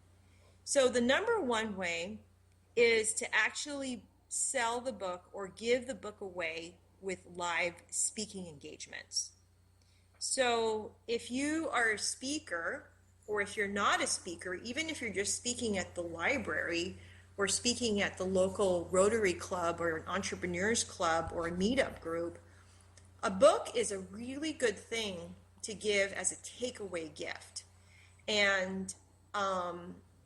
So the number one way is to actually sell the book or give the book away with live speaking engagements. So if you are a speaker, or if you're not a speaker, even if you're just speaking at the library or speaking at the local Rotary Club or an entrepreneurs club or a meetup group, a book is a really good thing to give as a takeaway gift. And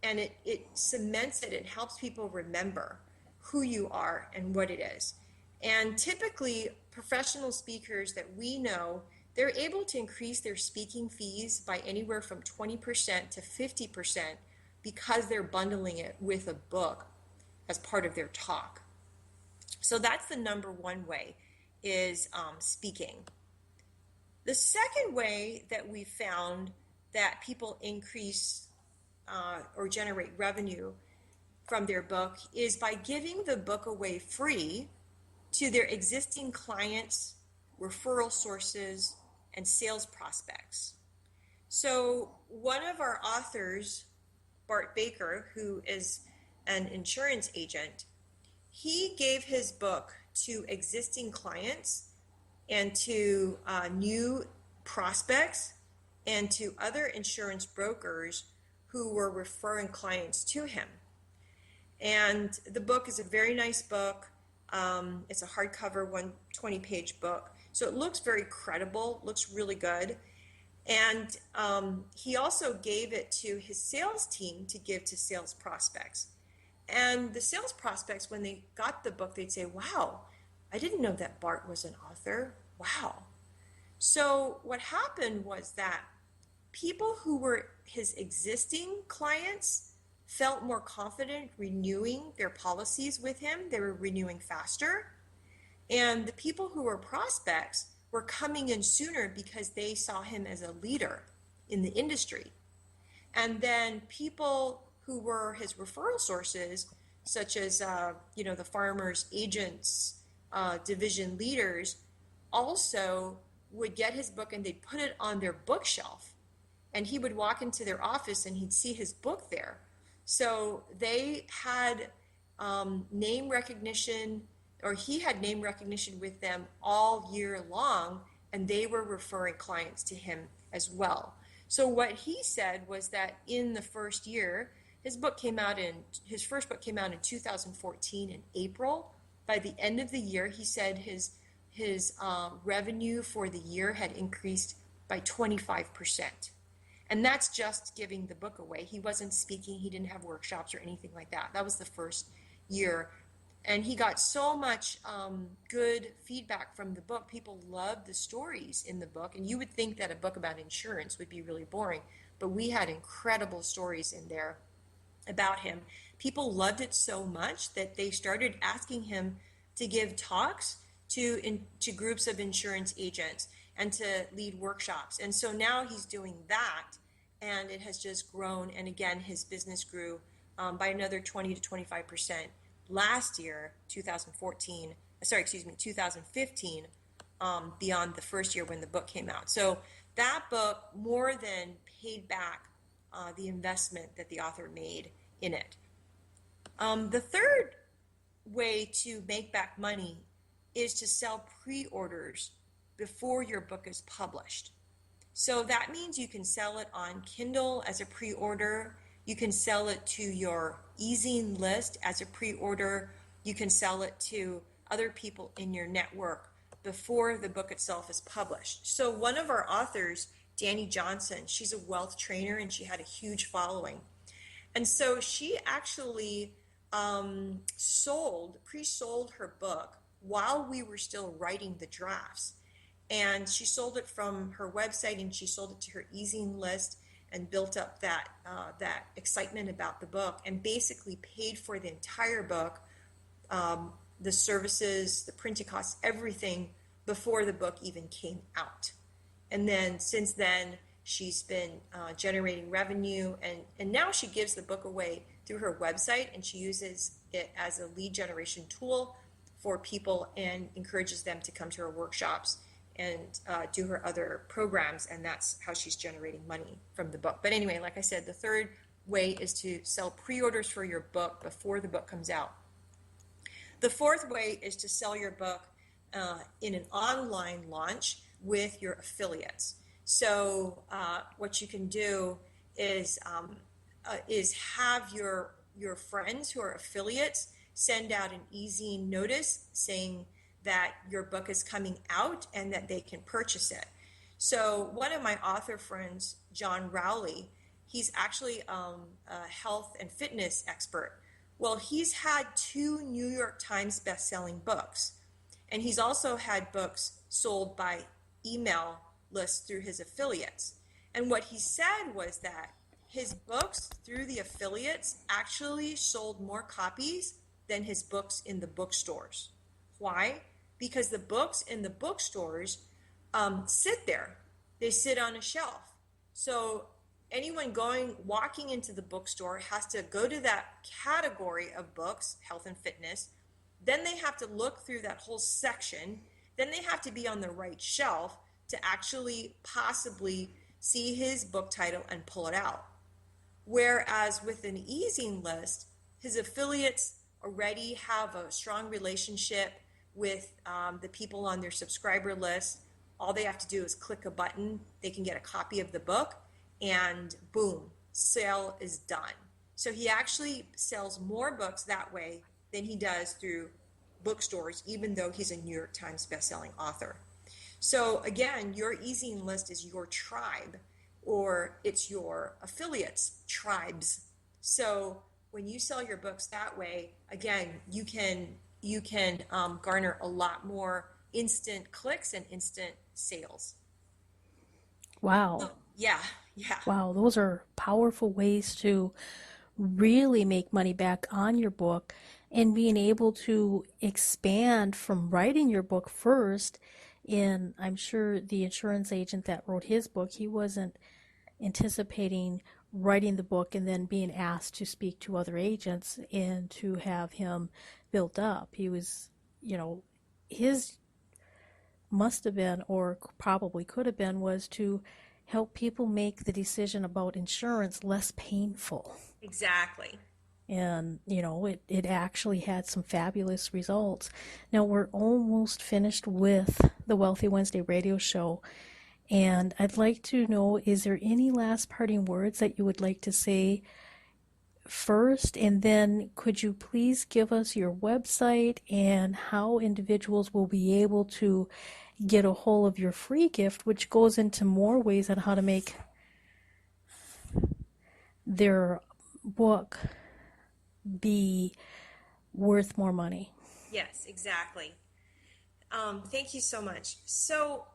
it cements it. It helps people remember who you are and what it is. And typically, professional speakers that we know, they're able to increase their speaking fees by anywhere from 20% to 50% because they're bundling it with a book as part of their talk. So that's the number one way, is speaking. The second way that we found that people increase or generate revenue from their book is by giving the book away free to their existing clients, referral sources, and sales prospects. So one of our authors, Bart Baker, who is an insurance agent, he gave his book to existing clients and to new prospects and to other insurance brokers who were referring clients to him. And the book is a very nice book. It's a hardcover 120-page book. So it looks very credible, looks really good. And he also gave it to his sales team to give to sales prospects. And the sales prospects, when they got the book, they'd say, wow, I didn't know that Bart was an author. Wow. So what happened was that people who were his existing clients felt more confident renewing their policies with him. They were renewing faster. And the people who were prospects were coming in sooner because they saw him as a leader in the industry. And then people who were his referral sources, such as the farmers, agents, division leaders, also would get his book and they'd put it on their bookshelf. And he would walk into their office and he'd see his book there. So they had name recognition, or he had name recognition with them all year long, and they were referring clients to him as well. So what he said was that in the first year, his first book came out in 2014 in April. By the end of the year, he said his revenue for the year had increased by 25%. And that's just giving the book away. He wasn't speaking, he didn't have workshops or anything like that. That was the first year. And he got so much good feedback from the book. People loved the stories in the book. And you would think that a book about insurance would be really boring, but we had incredible stories in there about him. People loved it so much that they started asking him to give talks to groups of insurance agents and to lead workshops. And so now he's doing that, and it has just grown. And again, his business grew by another 20 to 25% last year, 2015, beyond the first year when the book came out. So that book more than paid back the investment that the author made in it. The third way to make back money is to sell pre-orders before your book is published. So that means you can sell it on Kindle as a pre-order. You can sell it to your e-zine list as a pre-order. You can sell it to other people in your network before the book itself is published. So one of our authors, Dani Johnson, she's a wealth trainer and she had a huge following. And so she actually pre-sold her book while we were still writing the drafts. And she sold it from her website and she sold it to her e-zine list and built up that excitement about the book and basically paid for the entire book, the services, the printing costs, everything before the book even came out. And then since then, she's been generating revenue and now she gives the book away through her website and she uses it as a lead generation tool for people and encourages them to come to her workshops and do her other programs, and that's how she's generating money from the book. But anyway, like I said, the third way is to sell pre-orders for your book before the book comes out. The fourth way is to sell your book in an online launch with your affiliates. So what you can do is have your friends who are affiliates send out an e-zine notice saying that your book is coming out and that they can purchase it. So one of my author friends, John Rowley, he's actually a health and fitness expert. Well, he's had 2 New York Times best-selling books, and he's also had books sold by email lists through his affiliates. And what he said was that his books through the affiliates actually sold more copies than his books in the bookstores. Why? Because the books in the bookstores sit there. They sit on a shelf. So anyone walking into the bookstore has to go to that category of books, health and fitness. Then they have to look through that whole section. Then they have to be on the right shelf to actually possibly see his book title and pull it out. Whereas with an e-zine list, his affiliates already have a strong relationship with the people on their subscriber list. All they have to do is click a button. They can get a copy of the book and boom, sale is done. So he actually sells more books that way than he does through bookstores, even though he's a New York Times bestselling author. So again, your e-zine list is your tribe, or it's your affiliates' tribes. So when you sell your books that way, again, you can garner a lot more instant clicks and instant sales. Wow. So, yeah. Wow, those are powerful ways to really make money back on your book, and being able to expand from writing your book first. And I'm sure the insurance agent that wrote his book, he wasn't anticipating writing the book and then being asked to speak to other agents and to have him built up. He was, his must have been, or probably could have been, was to help people make the decision about insurance less painful. Exactly. And, it actually had some fabulous results. Now, we're almost finished with the Wealthy Wednesday radio show. And I'd like to know, is there any last parting words that you would like to say first? And then could you please give us your website and how individuals will be able to get a hold of your free gift, which goes into more ways on how to make their book be worth more money? Yes, exactly. Thank you so much. So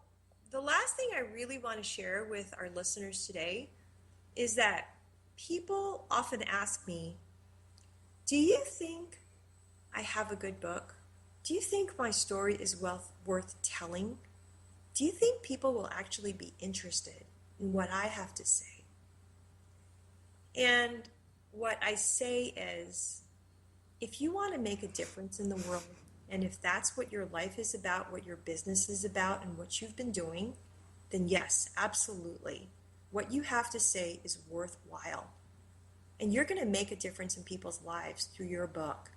the last thing I really want to share with our listeners today is that people often ask me, do you think I have a good book? Do you think my story is worth telling? Do you think people will actually be interested in what I have to say? And what I say is, if you want to make a difference in the world, and if that's what your life is about, what your business is about, and what you've been doing, then yes, absolutely. What you have to say is worthwhile. And you're going to make a difference in people's lives through your book.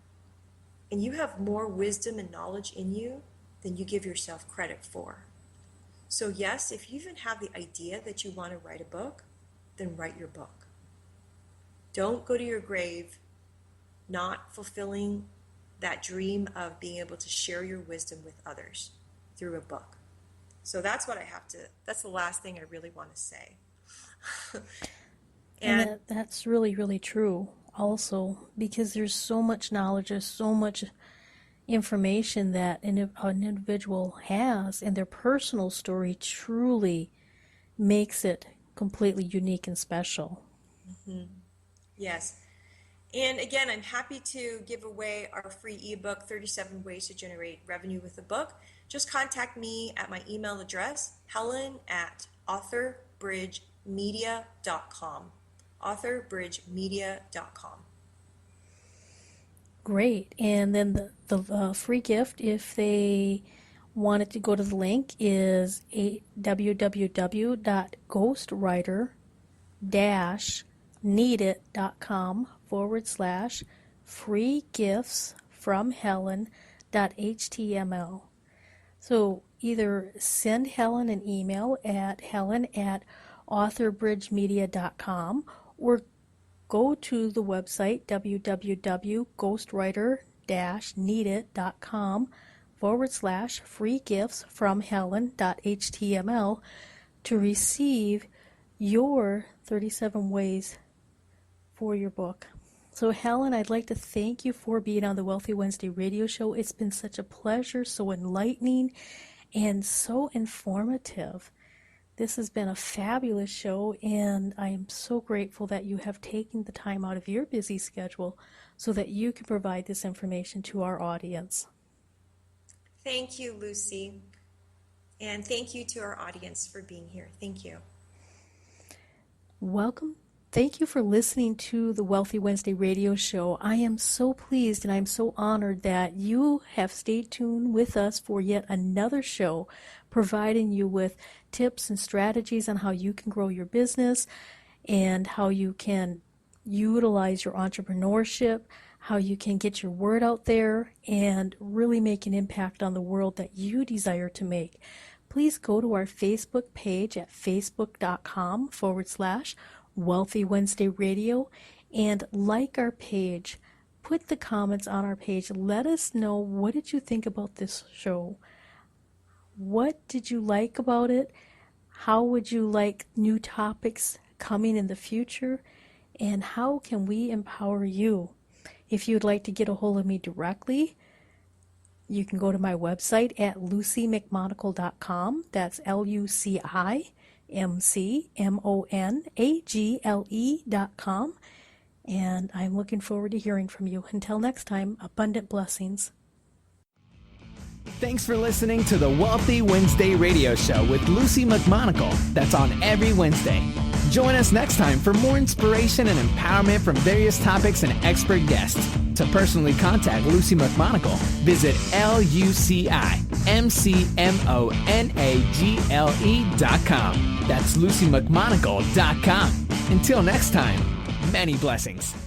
And you have more wisdom and knowledge in you than you give yourself credit for. So yes, if you even have the idea that you want to write a book, then write your book. Don't go to your grave not fulfilling that dream of being able to share your wisdom with others through a book. So that's the last thing I really want to say. And that's really, really true also, because there's so much knowledge, there's so much information that an individual has, and their personal story truly makes it completely unique and special. Mm-hmm. Yes. And again, I'm happy to give away our free ebook, 37 Ways to Generate Revenue with a Book. Just contact me at my email address, helen@authorBridgeMedia.com. authorBridgeMedia.com. Great. And then the free gift, if they wanted to go to the link, is www.ghostwriter-needit.com/free gifts from Helen.html. So either send Helen an email at helen@authorbridgemedia.com or go to the website www.ghostwriter-needit.com/free gifts from Helen.html to receive your 37 ways for your book. So Helen, I'd like to thank you for being on the Wealthy Wednesday radio show. It's been such a pleasure, so enlightening, and so informative. This has been a fabulous show, and I am so grateful that you have taken the time out of your busy schedule so that you can provide this information to our audience. Thank you, Lucy. And thank you to our audience for being here. Thank you. Welcome. Thank you for listening to the Wealthy Wednesday radio show. I am so pleased and I'm so honored that you have stayed tuned with us for yet another show, providing you with tips and strategies on how you can grow your business and how you can utilize your entrepreneurship, how you can get your word out there and really make an impact on the world that you desire to make. Please go to our Facebook page at facebook.com/Wealthy Wednesday Radio and like our page. Put the comments on our page. Let us know, what did you think about this show? What did you like about it? How would you like new topics coming in the future? And how can we empower you? If you'd like to get a hold of me directly, you can go to my website at lucymcmonagle.com. That's LucyMcmonagle.com. And I'm looking forward to hearing from you. Until next time, abundant blessings. Thanks for listening to the Wealthy Wednesday radio show with Lucy McMonagle. That's on every Wednesday. Join us next time for more inspiration and empowerment from various topics and expert guests. To personally contact Lucy McMonagle, visit LucyMcmonagle.com. That's LucyMcMonagle.com. Until next time, many blessings.